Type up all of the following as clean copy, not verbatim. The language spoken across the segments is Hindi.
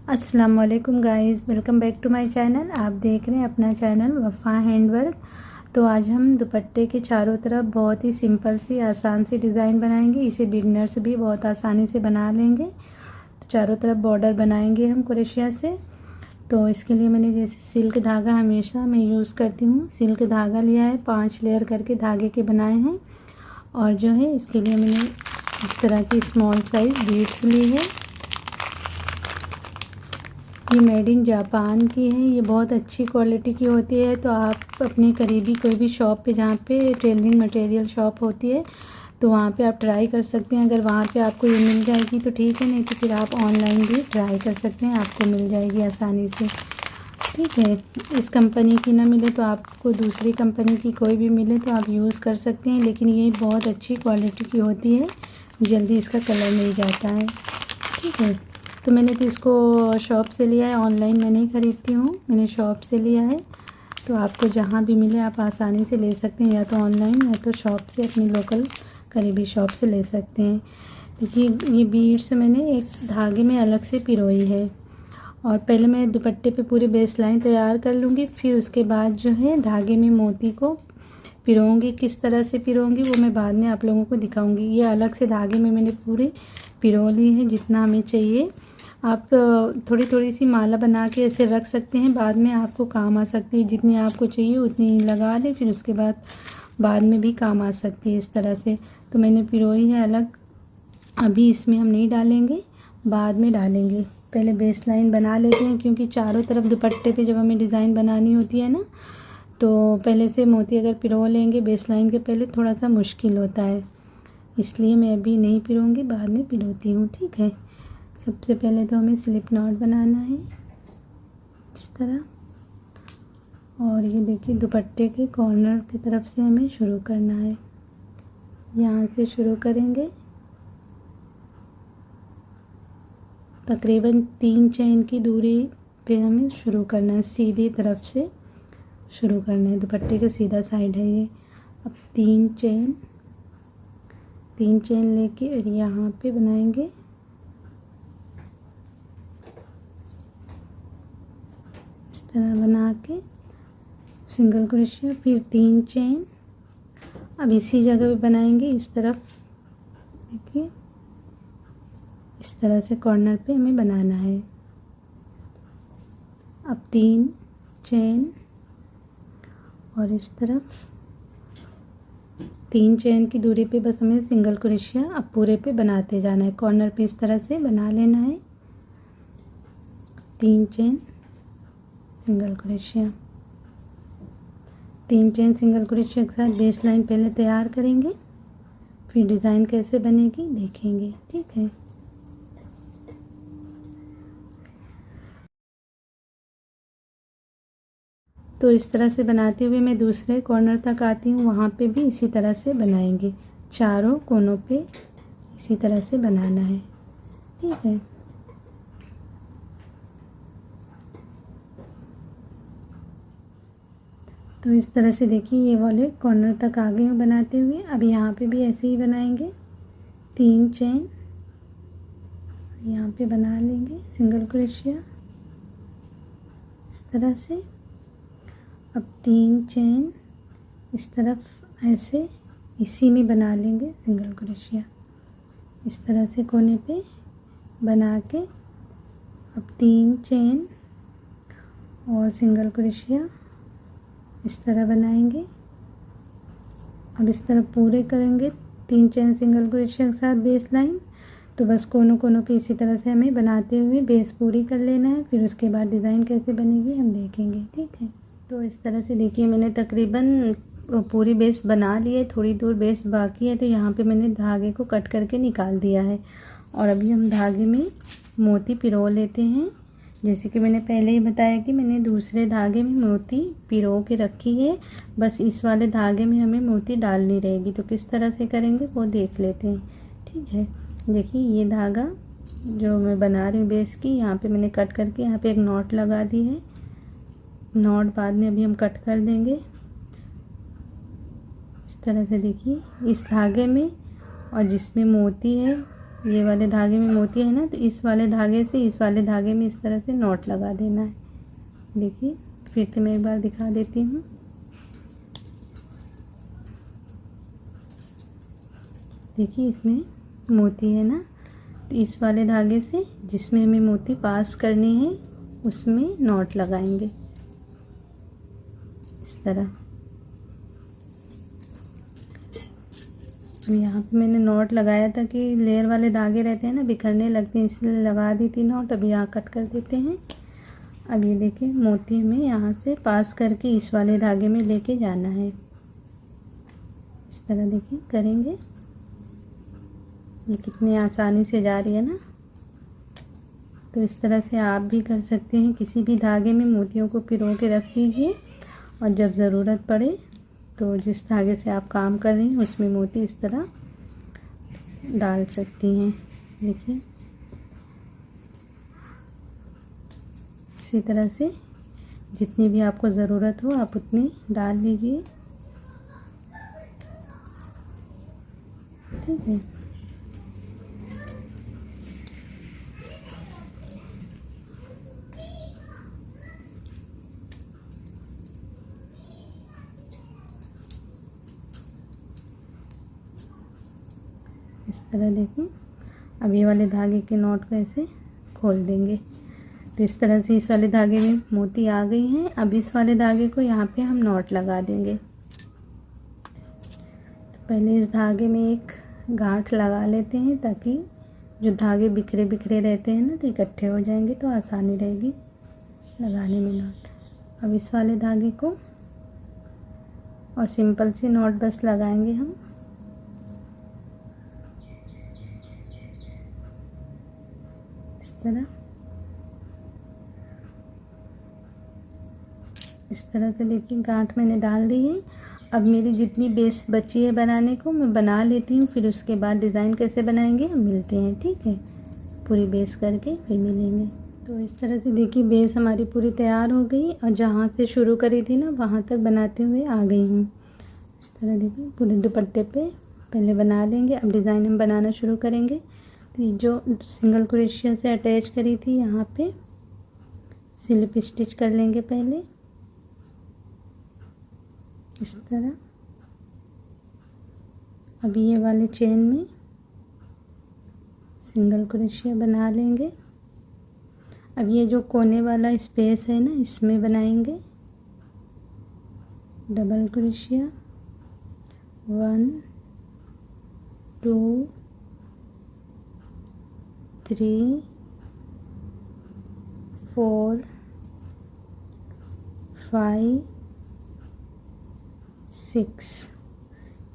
अस्सलाम वालेकुम guys, welcome back to my channel. आप देख रहे हैं अपना चैनल वफ़ा हैंडवर्क। तो आज हम दुपट्टे के चारों तरफ बहुत ही सिंपल सी आसान सी डिज़ाइन बनाएंगे। इसे बिगनर्स भी बहुत आसानी से बना लेंगे। तो चारों तरफ बॉर्डर बनाएंगे हम क्रोशिया से। तो इसके लिए मैंने जैसे सिल्क धागा हमेशा मैं यूज़ करती हूँ, सिल्क धागा लिया है, 5 लेयर करके धागे के बनाए हैं। और जो है इसके लिए मैंने इस तरह की स्मॉल साइज़ बीड्स ली है। ये मेड इन जापान की है, ये बहुत अच्छी क्वालिटी की होती है। तो आप अपने करीबी कोई भी शॉप पे, जहाँ पे टेलरिंग मटेरियल शॉप होती है, तो वहाँ पे आप ट्राई कर सकते हैं। अगर वहाँ पे आपको ये मिल जाएगी तो ठीक है, नहीं तो फिर आप ऑनलाइन भी ट्राई कर सकते हैं, आपको मिल जाएगी आसानी से। ठीक है, इस कंपनी की ना मिले तो आपको दूसरी कंपनी की कोई भी मिले तो आप यूज़ कर सकते हैं, लेकिन ये बहुत अच्छी क्वालिटी की होती है, जल्दी इसका कलर नहीं जाता है। ठीक है, तो मैंने तो इसको शॉप से लिया है, ऑनलाइन मैं नहीं ख़रीदती हूँ, मैंने शॉप से लिया है। तो आपको जहाँ भी मिले आप आसानी से ले सकते हैं, या तो ऑनलाइन या तो शॉप से, अपनी लोकल करीबी शॉप से ले सकते हैं। देखिए ये बीड्स मैंने एक धागे में अलग से पिरोई है। और पहले मैं दुपट्टे पे पूरी बेस लाइन तैयार कर लूँगी, फिर उसके बाद जो है धागे में मोती को पिरोऊंगी। किस तरह से पिरोऊंगी वो मैं बाद में आप लोगों को दिखाऊंगी। ये अलग से धागे में मैंने पूरी पिरो ली है जितना हमें चाहिए। आप थोड़ी थोड़ी सी माला बना के ऐसे रख सकते हैं, बाद में आपको काम आ सकती है। जितनी आपको चाहिए उतनी लगा दें, फिर उसके बाद में भी काम आ सकती है इस तरह से। तो मैंने पिरोई है अलग, अभी इसमें हम नहीं डालेंगे, बाद में डालेंगे। पहले बेस लाइन बना लेते हैं, क्योंकि चारों तरफ दुपट्टे पे जब हमें डिज़ाइन बनानी होती है ना, तो पहले से मोती अगर पिरो लेंगे बेस लाइन के पहले, थोड़ा सा मुश्किल होता है, इसलिए मैं अभी नहीं पिरोऊंगी, बाद में पिरोती हूँ। ठीक है, सबसे पहले तो हमें स्लिप नॉट बनाना है इस तरह। और ये देखिए दुपट्टे के कॉर्नर की तरफ से हमें शुरू करना है, यहाँ से शुरू करेंगे। तकरीबन 3 चेन की दूरी पे हमें शुरू करना है, सीधी तरफ से शुरू करना है, दुपट्टे का सीधा साइड है ये। अब 3 चेन लेके और यहाँ पे बनाएंगे इस तरह बना के सिंगल क्रोशिया, फिर 3 चेन। अब इसी जगह पे बनाएंगे इस तरफ, देखिए इस तरह से कॉर्नर पे हमें बनाना है। अब 3 चेन और इस तरफ 3 चेन की दूरी पे बस हमें सिंगल क्रोशिया अब पूरे पे बनाते जाना है, कॉर्नर पे इस तरह से बना लेना है। 3 chain single crochet, 3 chain single crochet के साथ बेस लाइन पहले तैयार करेंगे, फिर डिज़ाइन कैसे बनेगी देखेंगे। ठीक है, तो इस तरह से बनाते हुए मैं दूसरे कॉर्नर तक आती हूँ, वहाँ पे भी इसी तरह से बनाएंगे, चारों कोनों पे इसी तरह से बनाना है। ठीक है, तो इस तरह से देखिए ये वाले कॉर्नर तक आ गए हूँ बनाते हुए। अब यहाँ पे भी ऐसे ही बनाएंगे, 3 चेन यहाँ पे बना लेंगे सिंगल क्रोशिया इस तरह से। अब 3 चेन इस तरफ ऐसे इसी में बना लेंगे सिंगल क्रोशिया इस तरह से कोने पे बना के। अब 3 चेन और सिंगल क्रोशिया इस तरह बनाएंगे। अब इस तरह पूरे करेंगे 3 चेन सिंगल क्रोशिया के साथ बेस लाइन। तो बस कोनों पे इसी तरह से हमें बनाते हुए बेस पूरी कर लेना है, फिर उसके बाद डिज़ाइन कैसे बनेगी हम देखेंगे। ठीक है, तो इस तरह से देखिए मैंने तकरीबन पूरी बेस बना ली है, थोड़ी दूर बेस बाकी है, तो यहाँ पे मैंने धागे को कट करके निकाल दिया है। और अभी हम धागे में मोती पिरो लेते हैं। जैसे कि मैंने पहले ही बताया कि मैंने दूसरे धागे में मोती पिरो के रखी है, बस इस वाले धागे में हमें मोती डालनी रहेगी। तो किस तरह से करेंगे वो देख लेते हैं। ठीक है, देखिए ये धागा जो मैं बना रही हूँ बेस की, यहाँ पे मैंने कट करके यहाँ पे एक नॉट लगा दी है। नॉट बाद में अभी हम कट कर देंगे इस तरह से। देखिए इस धागे में और जिसमें मोती है ये वाले धागे में मोती है ना, तो इस वाले धागे से इस वाले धागे में इस तरह से नॉट लगा देना है। देखिए फिर से मैं एक बार दिखा देती हूँ। देखिए इसमें मोती है ना, तो इस वाले धागे से जिसमें हमें मोती पास करनी है उसमें नॉट लगाएंगे इस तरह। यहाँ पे मैंने नॉट लगाया था कि लेयर वाले धागे रहते हैं ना, बिखरने लगते हैं, इसलिए लगा दी थी नॉट। अब यहाँ कट कर देते हैं। अब ये देखिए मोती हमें यहाँ से पास करके इस वाले धागे में लेके जाना है इस तरह। देखिए करेंगे, ये कितनी आसानी से जा रही है ना। तो इस तरह से आप भी कर सकते हैं। किसी भी धागे में मोतियों को पिरो के रख दीजिए और जब ज़रूरत पड़े तो जिस धागे से आप काम कर रही हैं उसमें मोती इस तरह डाल सकती हैं। देखिए इसी तरह से जितनी भी आपको ज़रूरत हो आप उतनी डाल लीजिए। ठीक है, इस तरह। देखिए अब ये वाले धागे के नॉट को ऐसे खोल देंगे। तो इस तरह से इस वाले धागे में मोती आ गई हैं। अब इस वाले धागे को यहाँ पे हम नॉट लगा देंगे। तो पहले इस धागे में एक गांठ लगा लेते हैं ताकि जो धागे बिखरे बिखरे रहते हैं ना तो इकट्ठे हो जाएंगे, तो आसानी रहेगी लगाने में नॉट। अब इस वाले धागे को और सिंपल सी नॉट बस लगाएंगे हम इस तरह। इस तरह से देखिए गांठ मैंने डाल दी है। अब मेरी जितनी बेस बची है बनाने को मैं बना लेती हूँ, फिर उसके बाद डिज़ाइन कैसे बनाएंगे हम मिलते हैं। ठीक है, पूरी बेस करके फिर मिलेंगे। तो इस तरह से देखिए बेस हमारी पूरी तैयार हो गई और जहाँ से शुरू करी थी ना वहाँ तक बनाते हुए आ गई हूँ। इस तरह देखिए पूरे दुपट्टे पे पहले बना लेंगे। अब डिज़ाइन हम बनाना शुरू करेंगे। तो ये जो सिंगल क्रोशिया से अटैच करी थी यहाँ पे स्लिप स्टिच कर लेंगे पहले इस तरह। अब ये वाले चेन में सिंगल क्रोशिया बना लेंगे। अब ये जो कोने वाला स्पेस है ना इसमें बनाएंगे डबल क्रोशिया 1 2 3 4 5 6।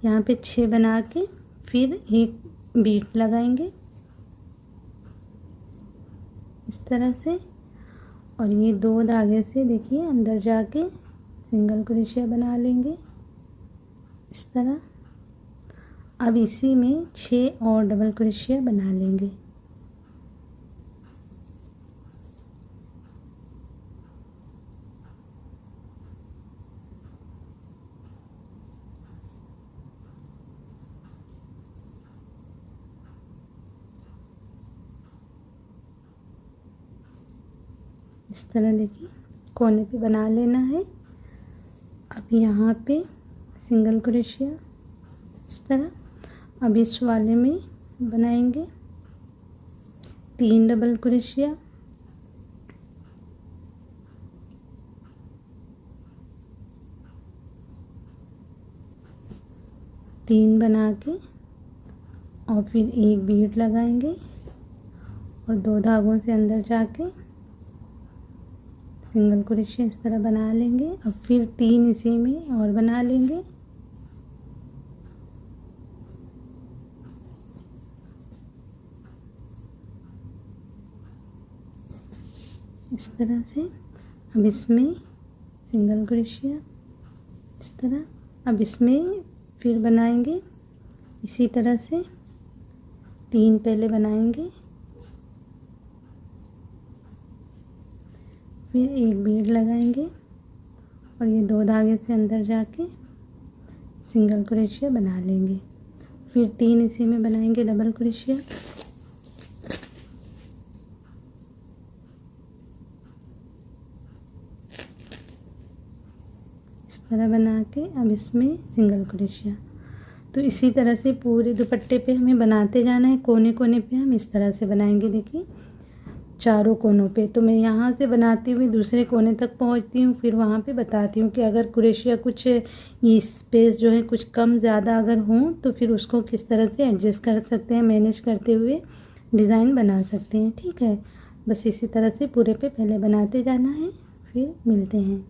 यहाँ पे 6 बना के फिर एक बीट लगाएंगे इस तरह से। और ये 2 धागे से देखिए अंदर जाके सिंगल क्रोशिया बना लेंगे इस तरह। अब इसी में 6 और डबल क्रोशिया बना लेंगे। इस तरह देखिए कोने पे बना लेना है। अब यहाँ पे सिंगल क्रोशिया इस तरह। अब इस वाले में बनाएंगे 3 डबल क्रोशिया, तीन बना के और फिर एक बीट लगाएंगे और 2 धागों से अंदर जाके सिंगल क्रोशिया इस तरह बना लेंगे। अब फिर 3 इसी में और बना लेंगे इस तरह से। अब इसमें सिंगल क्रोशिया इस तरह। अब इसमें फिर बनाएंगे इसी तरह से 3 पहले बनाएंगे, फिर एक बीड लगाएंगे और ये 2 धागे से अंदर जाके सिंगल क्रोशिया बना लेंगे। फिर 3 इसी में बनाएंगे डबल क्रोशिया तरह बना के अब इसमें सिंगल क्रोशिया। तो इसी तरह से पूरे दुपट्टे पे हमें बनाते जाना है। कोने कोने पे हम इस तरह से बनाएंगे, देखिए चारों कोनों पे। तो मैं यहाँ से बनाती हुई दूसरे कोने तक पहुँचती हूँ, फिर वहाँ पे बताती हूँ कि अगर क्रोशिया कुछ ये स्पेस जो है कुछ कम ज़्यादा अगर हों तो फिर उसको किस तरह से एडजस्ट कर सकते हैं, मैनेज करते हुए डिज़ाइन बना सकते हैं। ठीक है, बस इसी तरह से पूरे पे पहले बनाते जाना है, फिर मिलते हैं।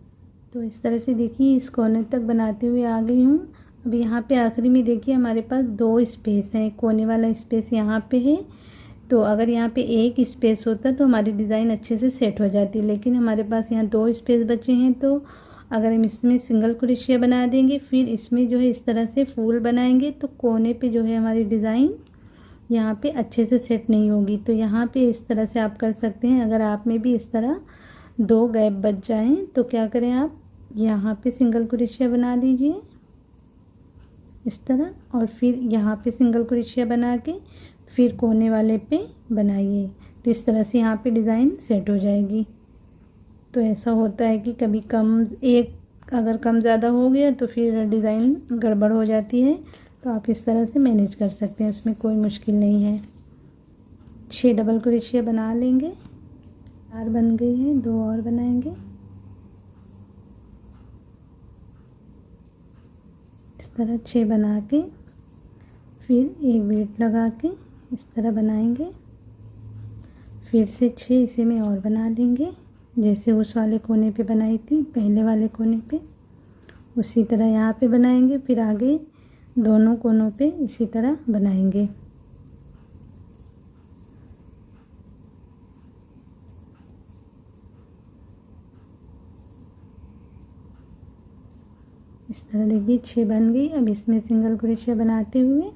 तो इस तरह से देखिए इस कोने तक बनाते हुए आ गई हूँ। अब यहाँ पे आखिरी में देखिए हमारे पास 2 स्पेस हैं। कोने वाला स्पेस यहाँ पे है, तो अगर यहाँ पे एक स्पेस होता तो हमारी डिज़ाइन अच्छे से सेट हो जाती, लेकिन हमारे पास यहाँ 2 स्पेस बचे हैं। तो अगर हम इसमें सिंगल क्रोशिया बना देंगे, फिर इसमें जो है इस तरह से फूल बनाएंगे, तो कोने पे जो है हमारी डिज़ाइन यहाँ पे अच्छे से सेट नहीं होगी। तो यहाँ पे इस तरह से आप कर सकते हैं। अगर आप में भी इस तरह 2 गैप बच जाएँ तो क्या करें, आप यहाँ पे सिंगल क्रोशिया बना लीजिए इस तरह, और फिर यहाँ पे सिंगल क्रोशिया बना के फिर कोने वाले पे बनाइए। तो इस तरह से यहाँ पे डिज़ाइन सेट हो जाएगी। तो ऐसा होता है कि कभी अगर कम ज़्यादा हो गया तो फिर डिज़ाइन गड़बड़ हो जाती है। तो आप इस तरह से मैनेज कर सकते हैं, उसमें कोई मुश्किल नहीं है। 6 डबल क्रोशिया बना लेंगे। 4 बन गई हैं, 2 और बनाएंगे इस तरह 6 बना के फिर एक बीट लगा के इस तरह बनाएंगे। फिर से 6 इसी में और बना लेंगे, जैसे उस वाले कोने पे बनाई थी पहले वाले कोने पे, उसी तरह यहाँ पे बनाएंगे। फिर आगे दोनों कोनों पे इसी तरह बनाएंगे। इस तरह देखिए 6 बन गई। अब इसमें सिंगल क्रोशिया बनाते हुए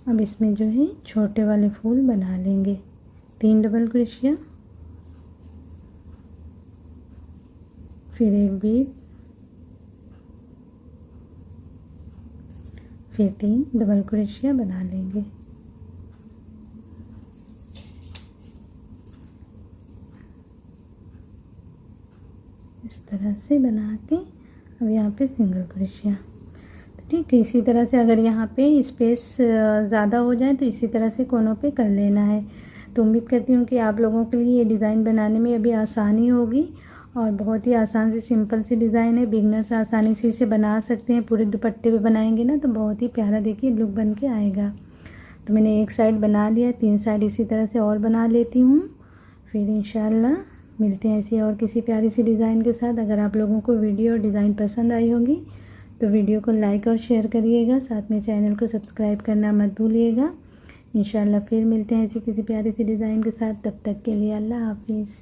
अब इसमें जो है छोटे वाले फूल बना लेंगे। 3 डबल क्रोशिया, फिर एक बीट, फिर 3 डबल क्रोशिया बना लेंगे। इस तरह से बना के अब यहाँ पे सिंगल क्रोशिया। ठीक है, इसी तरह से अगर यहाँ पे स्पेस ज़्यादा हो जाए तो इसी तरह से कोनों पे कर लेना है। तो उम्मीद करती हूँ कि आप लोगों के लिए ये डिज़ाइन बनाने में अभी आसानी होगी, और बहुत ही आसान सी सिंपल सी डिज़ाइन है। बिगनर्स आसानी से इसे बना सकते हैं। पूरे दुपट्टे पे बनाएंगे ना तो बहुत ही प्यारा देखिए लुक बन के आएगा। तो मैंने एक साइड बना लिया, 3 साइड इसी तरह से और बना लेती हूँ। फिर इंशाल्लाह मिलते हैं ऐसी और किसी प्यारी सी डिज़ाइन के साथ। अगर आप लोगों को वीडियो और डिज़ाइन पसंद आई होगी तो वीडियो को लाइक और शेयर करिएगा, साथ में चैनल को सब्सक्राइब करना मत भूलिएगा। इंशाल्लाह फिर मिलते हैं ऐसी किसी प्यारी सी डिज़ाइन के साथ। तब तक के लिए अल्लाह हाफिज़।